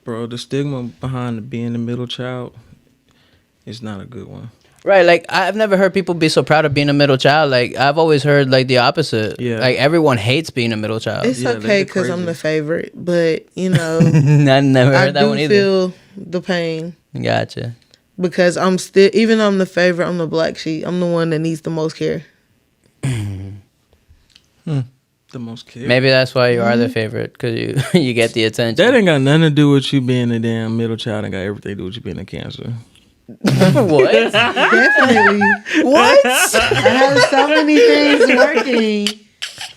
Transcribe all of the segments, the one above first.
Bro, the stigma behind being the middle child is not a good one. Right, like I've never heard people be so proud of being a middle child. Like I've always heard like the opposite. Yeah. Like everyone hates being a middle child. It's okay because I'm the favorite, but I never heard that one either. feel the pain. Gotcha. Because I'm still, even though I'm the favorite, I'm the black sheep. I'm the one that needs the most care. The most care. Maybe that's why you are the favorite, because you get the attention. That ain't got nothing to do with you being a damn middle child. And got everything to do with you being a Cancer. What? Definitely. What? I have so many things working.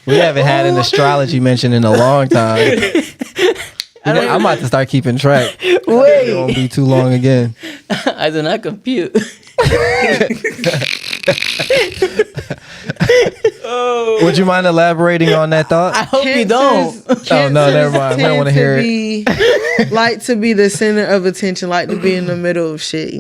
We haven't had an astrology mention in a long time. I'm about to start keeping track. Wait. It won't be too long again. I do not compute. Would you mind elaborating on that thought? I hope you don't. Oh, no, never mind. We don't want to hear it. Like to be the center of attention, like to be in the middle of shit,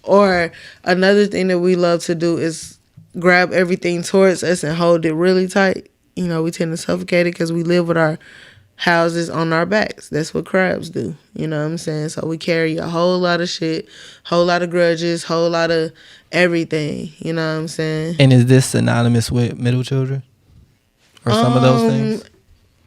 Or another thing that we love to do is grab everything towards us and hold it really tight. We tend to suffocate it because we live with our houses on our backs. That's what crabs do. You know what I'm saying? So we carry a whole lot of shit, whole lot of grudges, whole lot of everything. You know what I'm saying? And is this synonymous with middle children? Or some of those things?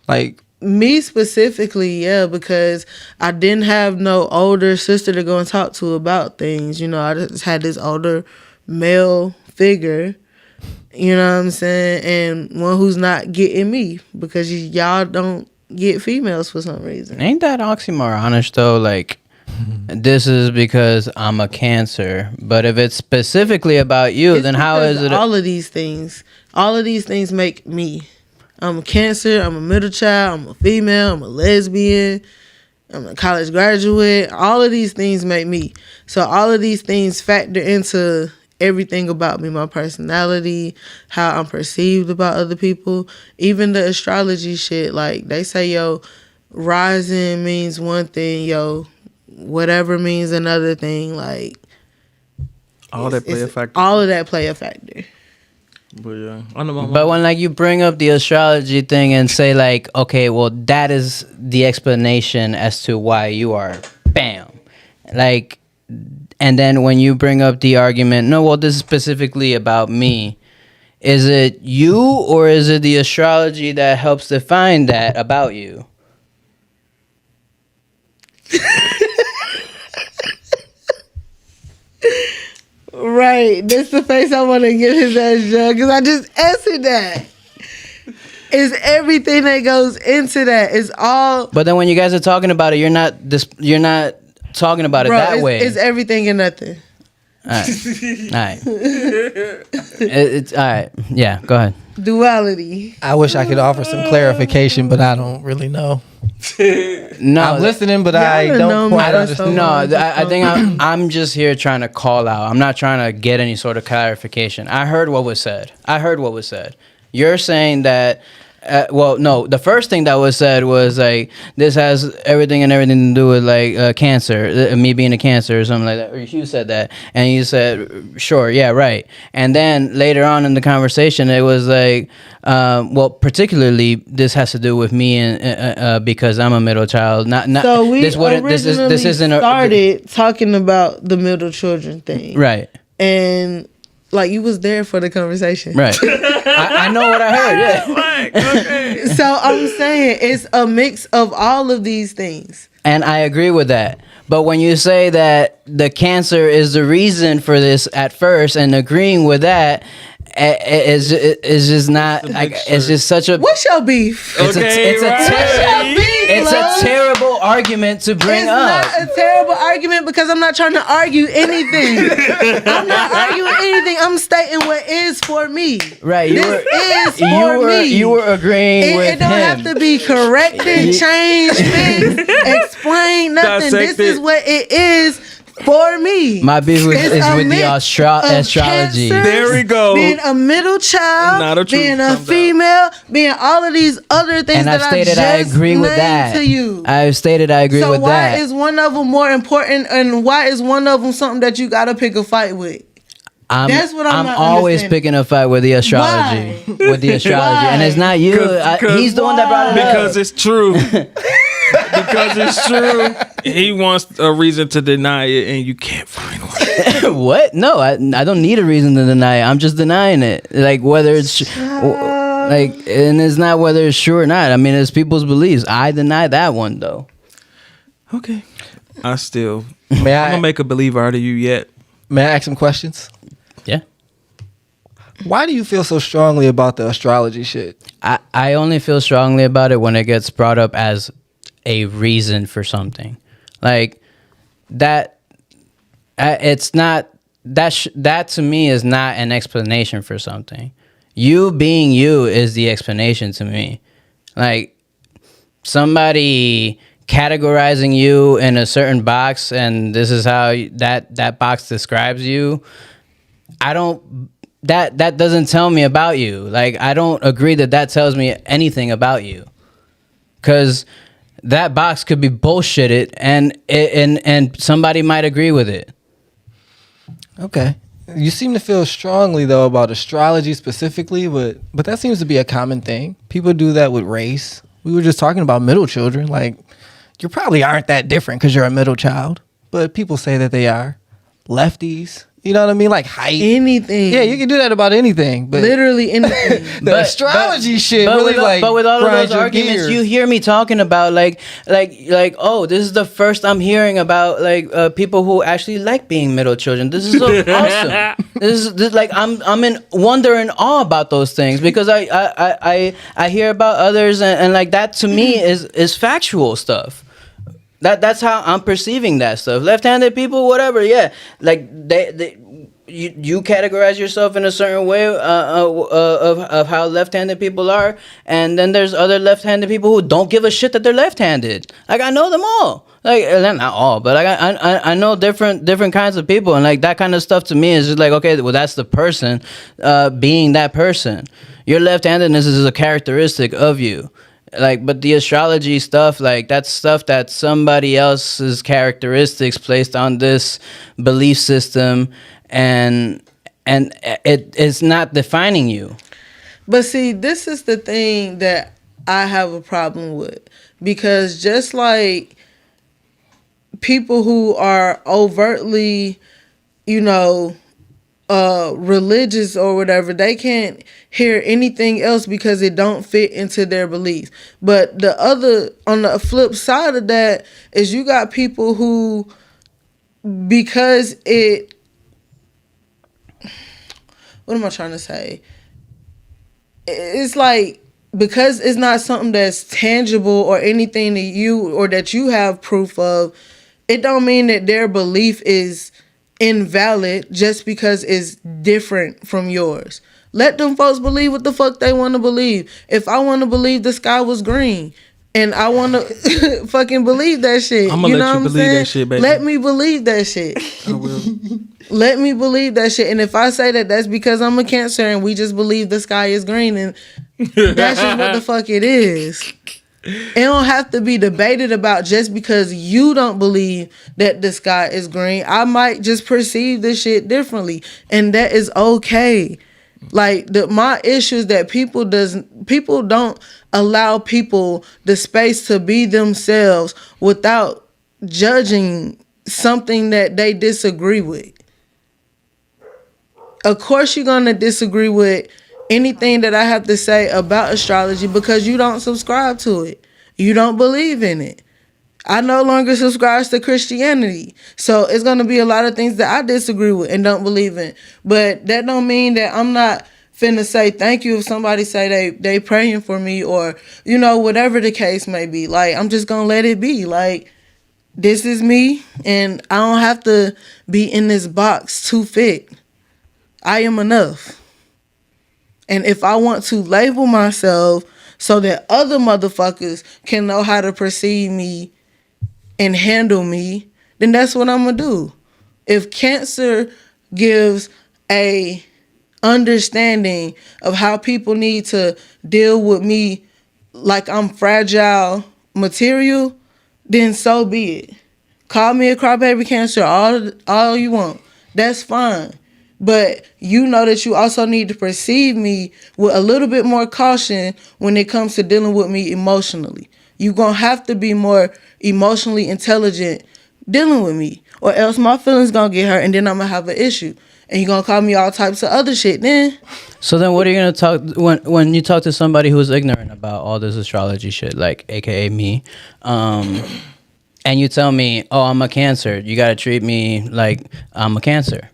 Like me specifically, yeah, because I didn't have no older sister to go and talk to about things. I just had this older male figure. You know what I'm saying? And one who's not getting me because y'all don't get females for some reason. Ain't that oxymoronish though? Like, this is because I'm a Cancer, but if it's specifically about you, then how is it? All of these things make me. I'm a Cancer. I'm a middle child. I'm a female. I'm a lesbian. I'm a college graduate. All of these things make me. So all of these things factor into everything about me, my personality, how I'm perceived about other people, even the astrology shit. Like they say, rising means one thing, whatever means another thing. Like all that play a factor. All of that play a factor. But yeah, I know but when like you bring up the astrology thing and say like, okay, well that is the explanation as to why you are, bam, like. And then when you bring up the argument, no, well, this is specifically about me. Is it you or is it the astrology that helps define that about you? Right. That's the face I want to give his ass, John, because I just answered that. It's everything that goes into that. It's all. But then when you guys are talking about it, you're not talking about it that way. It's everything and nothing. All right. It's all right. Yeah, go ahead. Duality. I wish I could offer some clarification, but I don't really know. No, I'm listening, but I don't quite understand. No, I think I'm just here trying to call out. I'm not trying to get any sort of clarification. I heard what was said. You're saying that. No, the first thing that was said was like this has everything to do with like Cancer, me being a Cancer or something like that. Or you said that, and you said, sure, yeah, right. And then later on in the conversation, it was like, particularly this has to do with me and because I'm a middle child. Not so we this isn't started talking about the middle children thing, right? And like you was there for the conversation, right? I know what I heard. Yeah. Okay. So I'm saying it's a mix of all of these things, and I agree with that. But when you say that the Cancer is the reason for this at first, and agreeing with that, is just not. It's just such a. What's your beef? It's a terrible argument to bring up. It's not a terrible argument because I'm not trying to argue anything. I'm not arguing anything. I'm stating what is for me. Right. Me. You were agreeing with him. It don't have to be corrected, changed, fixed, explained, nothing. Dissected. This is what it is for me. My beef is with the astrology. Cancer, there we go. Being a middle child, being a female, being all of these other things and that I've stated I agree with that. To you. I've stated I agree with that. So why is one of them more important, and why is one of them something that you gotta pick a fight with? That's what I'm always picking a fight with the astrology. Why? With the astrology. And it's not you. He's the one that brought it up. Because it's true. because it's true. He wants a reason to deny it, and you can't find one. What? No, I don't need a reason to deny it. I'm just denying it. Like whether it's like, and it's not whether it's true or not. I mean, it's people's beliefs. I deny that one though. Okay. I still. May I'm I gonna make a believer out of you yet. may I ask some questions? Yeah. Why do you feel so strongly about the astrology shit? I only feel strongly about it when it gets brought up as a reason for something, like that. It's not that to me is not an explanation for something. You being you is the explanation to me. Like somebody categorizing you in a certain box, and this is how that box describes you. I don't. That doesn't tell me about you. Like I don't agree that tells me anything about you, because that box could be bullshitted, and somebody might agree with it. Okay. You seem to feel strongly though about astrology specifically, but that seems to be a common thing. People do that with race. We were just talking about middle children. Like you probably aren't that different because you're a middle child, but people say that they are. Lefties, you know what I mean? Like height, Anything. Yeah, you can do that about anything. But Literally anything. the astrology shit really but with all of grinds those your arguments, gears. you hear me talking about like oh, this is the first I'm hearing about like people who actually like being middle children. This is so awesome. This like I'm in wonder and awe about those things, because I hear about others, and like that to me is factual stuff. That's how I'm perceiving that stuff. Left-handed people, whatever, yeah. Like you categorize yourself in a certain way of how left-handed people are, and then there's other left-handed people who don't give a shit that they're left-handed. Like I know them all. Like not all, but like I know different kinds of people, and like that kind of stuff to me is just like, okay, well that's the person being that person. Your left-handedness is a characteristic of you. Like, but the astrology stuff, like that's stuff that somebody else's characteristics placed on this belief system, and it's not defining you. But see, this is the thing that I have a problem with, because just like people who are overtly, religious or whatever, they can't hear anything else because it don't fit into their beliefs. But on the flip side of that is you got people who, because what am I trying to say? It's like, because it's not something that's tangible or anything that you have proof of, it don't mean that their belief is invalid just because it's different from yours. Let them folks believe what the fuck they want to believe. If I want to believe the sky was green and I want to fucking believe that shit, I'm gonna let you believe that shit, baby. Let me believe that shit. I will. Let me believe that shit. And if I say that that's because I'm a Cancer and we just believe the sky is green, and that's just what the fuck it is. It don't have to be debated about just because you don't believe that the sky is green. I might just perceive this shit differently, and that is okay. Like my issue is that people don't allow people the space to be themselves without judging something that they disagree with. Of course you're gonna disagree with anything that I have to say about astrology because you don't subscribe to it. You don't believe in it. I no longer subscribe to Christianity. So it's going to be a lot of things that I disagree with and don't believe in. But that don't mean that I'm not finna say thank you if somebody say they praying for me, or, whatever the case may be. Like, I'm just going to let it be. Like, this is me, and I don't have to be in this box to fit. I am enough. And if I want to label myself so that other motherfuckers can know how to perceive me and handle me, then that's what I'm going to do. If Cancer gives a understanding of how people need to deal with me like I'm fragile material, then so be it. Call me a crybaby Cancer all you want. That's fine. But you know that you also need to perceive me with a little bit more caution when it comes to dealing with me emotionally. You gonna have to be more emotionally intelligent dealing with me, or else my feelings gonna get hurt, and then I'm gonna have an issue, and you gonna call me all types of other shit. Then, So then, what are you gonna talk when you talk to somebody who's ignorant about all this astrology shit, like AKA me, and you tell me, "Oh, I'm a Cancer. You gotta treat me like I'm a Cancer."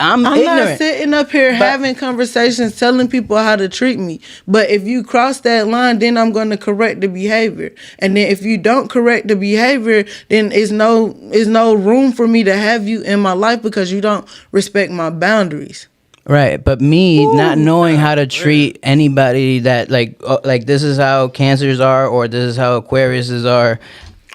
I'm I'm ignorant. not sitting up here having conversations telling people how to treat me. But if you cross that line, then I'm going to correct the behavior. And then if you don't correct the behavior, then it's no room for me to have you in my life because you don't respect my boundaries. Right, but me not knowing how to treat anybody that like this is how Cancers are, or this is how Aquariuses are.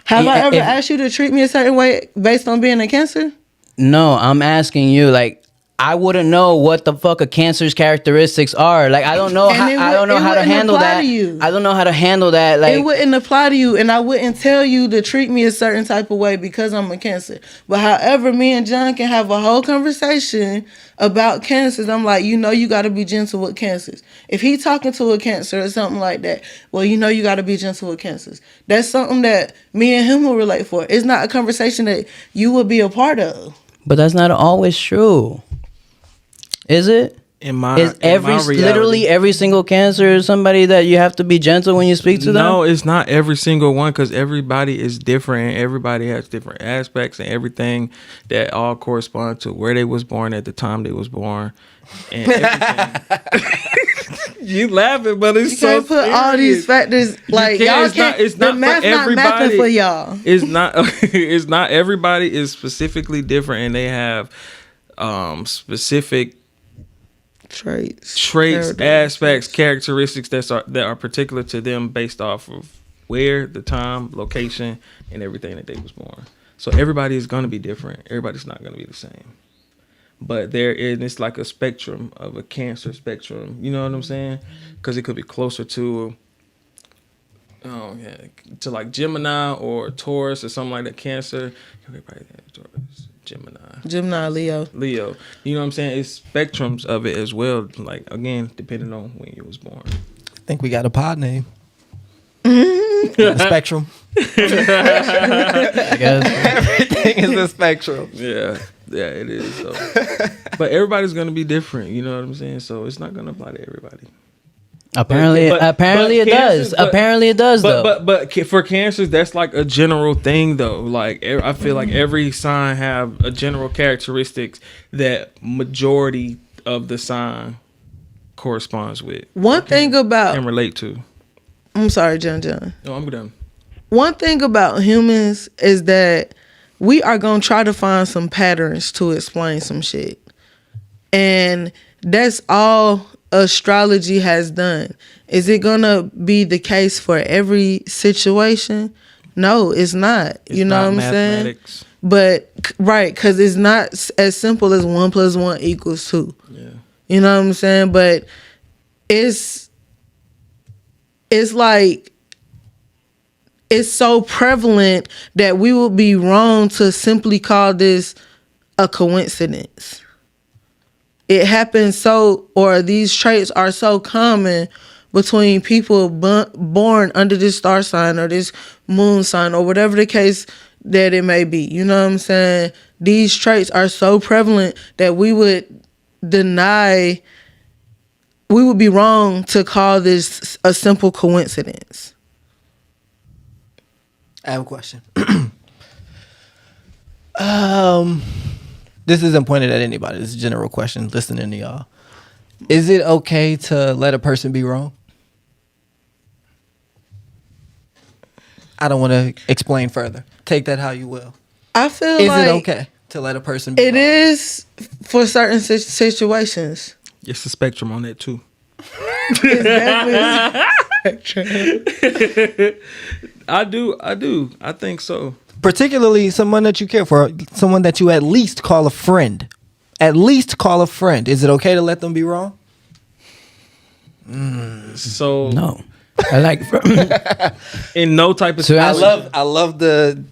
Have I ever If- asked you to treat me a certain way based on being a Cancer? No, I'm asking you, like, I wouldn't know what the fuck a Cancer's characteristics are. Like, I don't know And how, I don't know it how to wouldn't handle apply that. to you. I don't know how to handle that. Like, It wouldn't apply to you, and I wouldn't tell you to treat me a certain type of way because I'm a Cancer. But however, me and John can have a whole conversation about Cancers. I'm like, you got to be gentle with Cancers. If he talking to a Cancer or something like that, well, you got to be gentle with Cancers. That's something that me and him will relate for. It's not a conversation that you would be a part of. but that's not always true. Is it? Literally every single Cancer is somebody that you have to be gentle when you speak to them? No, it's not every single one, because everybody is different and everybody has different aspects and everything that all correspond to where they was born at the time they was born and everything. You laughing, but it's You so can't put all these factors like y'all can't. It's not the math for not mathing everybody. for y'all. It's not. It's not. Everybody is specifically different, and they have specific Traits, aspects, characteristics that are particular to them based off of where, the time, location, and everything that they was born. So everybody is going to be different. Everybody's not going to be the same. But it's like a spectrum of a Cancer spectrum. You know what I'm saying? Because it could be closer to like Gemini or Taurus or something like that. Cancer. Everybody has Taurus. Gemini, Leo. You know what I'm saying? It's spectrums of it as well. Like, again, depending on when you was born. I think we got a pod name. The spectrum. I guess. Everything is a spectrum. Yeah, it is. So. But everybody's gonna be different. You know what I'm saying? So it's not gonna apply to everybody. Apparently it does. Apparently it does, though. But for Cancers, that's like a general thing, though. Like, I feel like every sign have a general characteristics that majority of the sign corresponds with. One thing about and relate to. I'm sorry, John. No, I'm done. One thing about humans is that we are gonna try to find some patterns to explain some shit, and that's all astrology has done. Is it gonna be the case for every situation? No, it's not. You know what I'm saying? But right, because it's not as simple as 1 + 1 = 2. Yeah. You know what I'm saying? But it's like it's so prevalent that we would be wrong to simply call this a coincidence. It happens or these traits are so common between people born under this star sign or this moon sign or whatever the case that it may be. You know what I'm saying? These traits are so prevalent that we would be wrong to call this a simple coincidence. I have a question. This isn't pointed at anybody. This is a general question listening to y'all. Is it okay to let a person be wrong? I don't want to explain further. Take that how you will. I feel Is like it okay to let a person be it wrong? is for certain situations. It's a spectrum on that too. It's definitely a spectrum. I do. I think so. Particularly someone that you care for, someone that you at least call a friend. At least call a friend. Is it okay to let them be wrong? So No. I like in no type of So I love the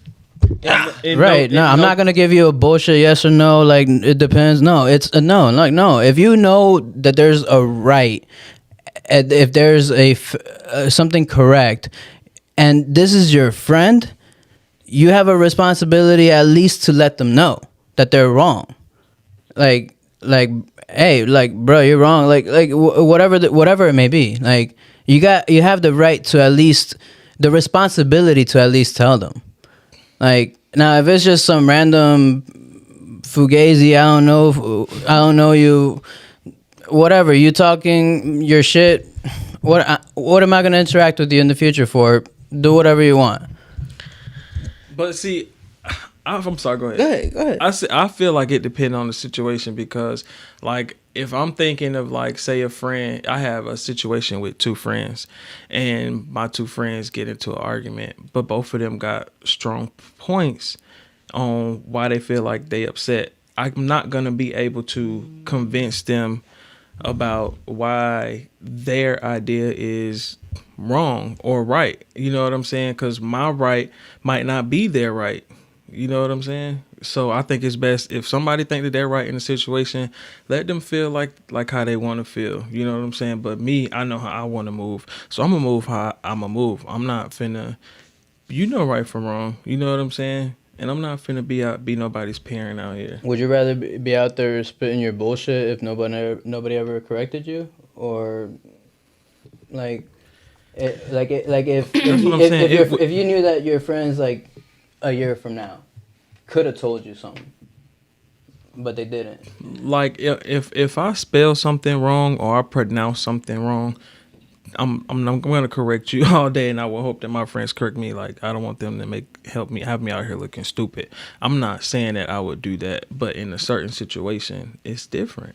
right. No, I'm not gonna give you a bullshit yes or no. Like, it depends. No, it's a no. Like, no. If you know that there's a right, if there's something correct, and this is your friend, you have a responsibility at least to let them know that they're wrong. Like, hey, like, bro, you're wrong. Whatever it may be. Like, you have the right to at least, the responsibility to at least tell them. Like, now if it's just some random fugazi, I don't know you, whatever, you talking your shit. What am I gonna interact with you in the future for? Do whatever you want. But see, I'm sorry. Go ahead. Go ahead. I feel like it depends on the situation because, like, if I'm thinking of, like, say a friend, I have a situation with two friends, and my two friends get into an argument, but both of them got strong points on why they feel like they upset. I'm not gonna be able to convince them about why their idea is wrong or right. You know what I'm saying? Because my right might not be their right. You know what I'm saying? So I think it's best if somebody think that they're right in a situation, let them feel like how they want to feel. You know what I'm saying? But me, I know how I want to move. So I'm going to move how I'm going to move. I'm not finna, right from wrong. You know what I'm saying? And I'm not finna be nobody's parent out here. Would you rather be out there spitting your bullshit if nobody ever corrected you, or if you knew that your friends like a year from now could have told you something, but they didn't? Like if I spell something wrong or I pronounce something wrong, I'm gonna correct you all day, and I will hope that my friends correct me. Like, I don't want them to have me out here looking stupid. I'm not saying that I would do that, but in a certain situation, it's different.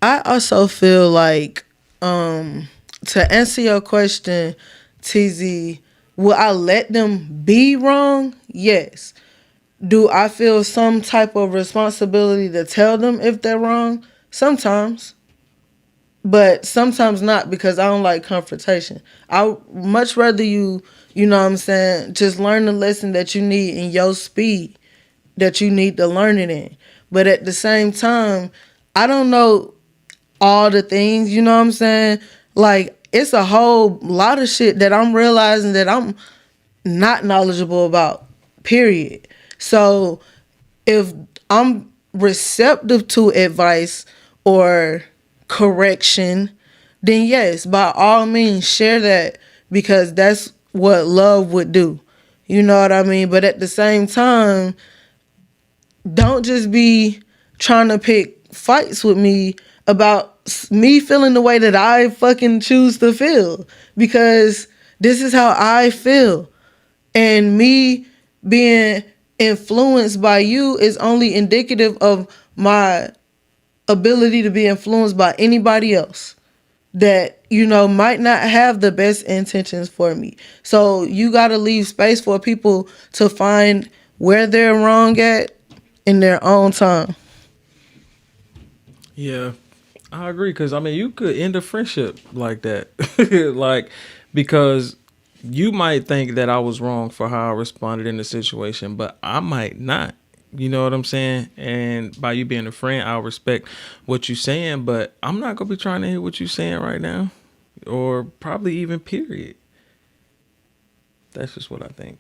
I also feel like, to answer your question, TZ, will I let them be wrong? Yes. Do I feel some type of responsibility to tell them if they're wrong? Sometimes. But sometimes not, because I don't like confrontation. I much rather you know what I'm saying, just learn the lesson that you need in your speed that you need to learn it in. But at the same time, I don't know all the things, you know what I'm saying? Like, it's a whole lot of shit that I'm realizing that I'm not knowledgeable about, period. So if I'm receptive to advice or correction, then yes, by all means share that, because that's what love would do. You know what I mean? But at the same time, don't just be trying to pick fights with me about me feeling the way that I fucking choose to feel, because this is how I feel. And me being influenced by you is only indicative of my ability to be influenced by anybody else that, might not have the best intentions for me. So you got to leave space for people to find where they're wrong at in their own time. Yeah, I agree. Because, you could end a friendship like that. Like, because you might think that I was wrong for how I responded in the situation, but I might not. You know what I'm saying? And by you being a friend, I'll respect what you're saying, but I'm not going to be trying to hear what you're saying right now, or probably even period. That's just what I think.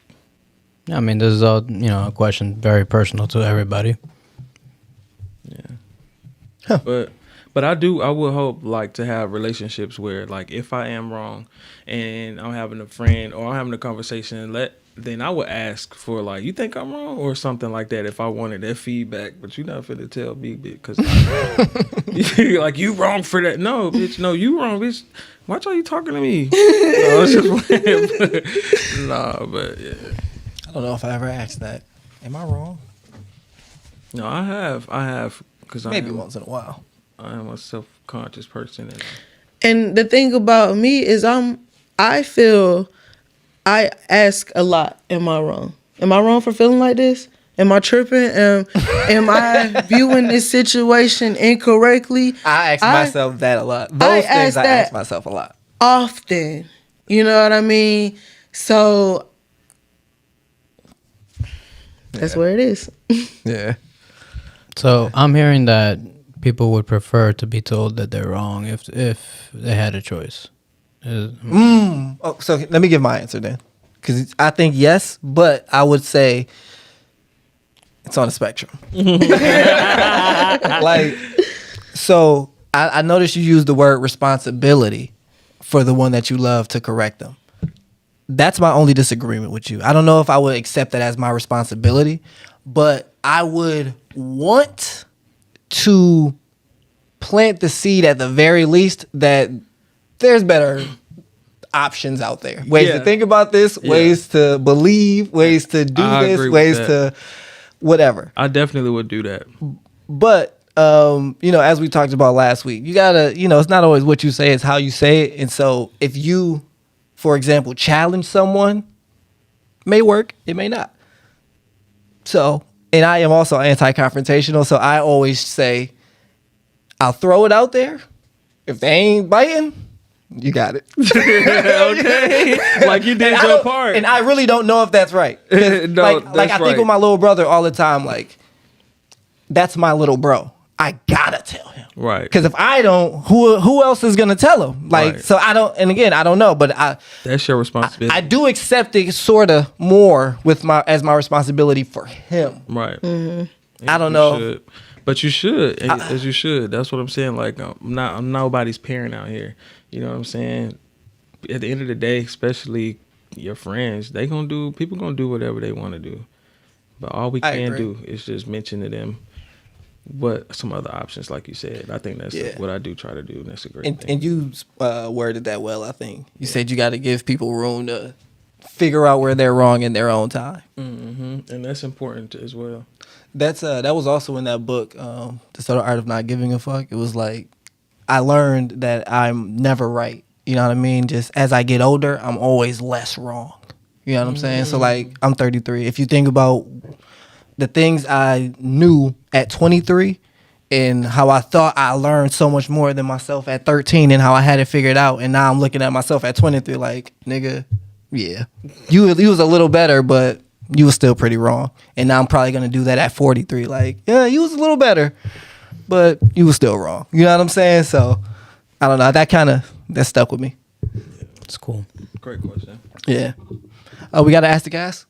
I mean, this is all, a question very personal to everybody. Yeah. Huh. But I would hope, like, to have relationships where, like, if I am wrong and I'm having a friend or I'm having a conversation, then I would ask for, like, you think I'm wrong or something like that if I wanted that feedback. But you're not finna tell me because like, you wrong for that. No, bitch. No, you wrong, bitch. Watch how you talking to me. No, it's just playing. Nah, but yeah. I don't know if I ever asked that. Am I wrong? No, I have. Cause maybe once in a while. I am a self-conscious person. And the thing about me is I feel I ask a lot. Am I wrong? Am I wrong for feeling like this? Am I tripping? Am I viewing this situation incorrectly? I ask myself that a lot. Those things I ask myself a lot. Often. You know what I mean? So that's where it is. Yeah. So I'm hearing that people would prefer to be told that they're wrong if they had a choice. Oh, so let me give my answer then, because I think yes, but I would say it's on a spectrum. Like, so I noticed you use the word responsibility for the one that you love to correct them. That's my only disagreement with you. I don't know if I would accept that as my responsibility, but I would want to plant the seed at the very least that there's better options out there. Ways to think about this, ways to believe, ways to do this, ways to whatever. I definitely would do that. But as we talked about last week, you gotta, it's not always what you say, it's how you say it. And so if you, for example, challenge someone, may work, it may not. So, and I am also anti-confrontational, so I always say, I'll throw it out there. If they ain't biting, you got it. Okay. Like you did your part. And I really don't know if that's right. No, I think with my little brother all the time, like, that's my little bro. I gotta tell him. Right. Because if I don't, who else is gonna tell him? Like, right. So I don't, and again, I don't know, but that's your responsibility. I do accept it sort of more with my responsibility for him. Right. Mm-hmm. I don't know. But you should, as you should. That's what I'm saying. Like, I'm nobody's parent out here. You know what I'm saying? At the end of the day, especially your friends, people gonna do whatever they want to do. But all we can do is just mention to them what some other options, like you said. I think that's what I do try to do, and that's a great thing. And you worded that well, I think. You said you got to give people room to figure out where they're wrong in their own time. Mm-hmm. And that's important as well. That was also in that book, The Subtle Art of Not Giving a Fuck. It was like, I learned that I'm never right. You know what I mean? Just as I get older, I'm always less wrong. You know what I'm saying? So like, I'm 33. If you think about the things I knew at 23 and how I thought I learned so much more than myself at 13 and how I had it figured out, and now I'm looking at myself at 23 like, nigga, yeah, you was a little better, but you was still pretty wrong. And now I'm probably gonna do that at 43. Like, yeah, you was a little better, but you was still wrong. You know what I'm saying? So I don't know. That stuck with me. It's cool. Great question. Yeah. We gotta ask the guys.